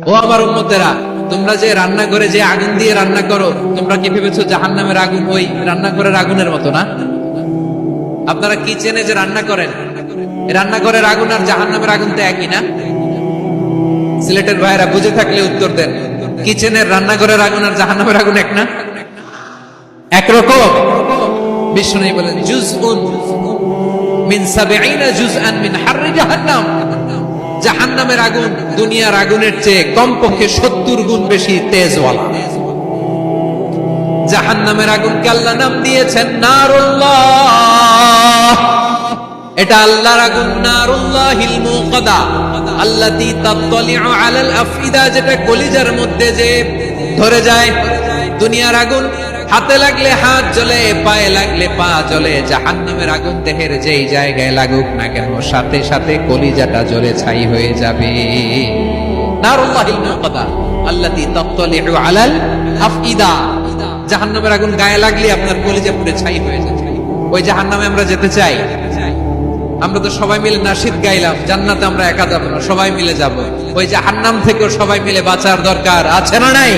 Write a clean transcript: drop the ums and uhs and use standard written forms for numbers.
ও আমার উম্মতেরা, তোমরা যে রান্না করে যে আগুন দিয়ে রান্না করো, তোমরা কি ভেবেছো জাহান্নামের আগুন ওই রান্নাঘরের আগুনের মতো না? আপনারা কিচেনে যে রান্না করেন, রান্নাঘরের আগুন আর জাহান্নামের আগুন তো একই না? সিলেটের ভাইয়েরা বুঝে থাকলে উত্তর দেন। কিচেনের রান্নাঘরের আগুন আর জাহান্নামের আগুন এক না? একরকম? বিষ্ণু বলেন জুজউন মিন ৭০ জুজআন মিন হাররি জাহান্নাম। জাহান্নামের আগুন দুনিয়ার আগুনের চেয়ে কমপক্ষে ৭০ গুণ বেশি তেজওয়ালা। জাহান্নামের আগুনকে আল্লাহ নাম দিয়েছেন নারুল্লাহ। এটা আল্লাহর আগুন, নারুল্লাহিল মুকাদা আল্লাতী তাত্তালিউ আলাল আফইদা, যেটা কলিজার মধ্যে যে ধরে যায়। দুনিয়ার আগুন হাতে লাগলে হাত জ্বলে, পায়ে লাগলে পা জ্বলে। জাহান্নামের আগুন দেহের যেই জায়গায় লাগুক না কেন, সাথে সাথে কলিজাটা জ্বলে ছাই হয়ে যাবে। নারুল্লাহিল মুকাদা আল্লাতী তাত্তালিউ আলাল আফইদা। জাহান্নামের আগুন গায়ে লাগলে আপনার কলিজা পুড়ে ছাই হয়ে যাবে। ওই জাহান্নামে আমরা যেতে চাই? আমরা তো সবাই মিলে নাশিদ গাইলাম, জান্নাতে আমরা একা যাব না, সবাই মিলে যাব। ওই জাহান্নাম থেকেও সবাই মিলে বাঁচার দরকার আছে না নাই?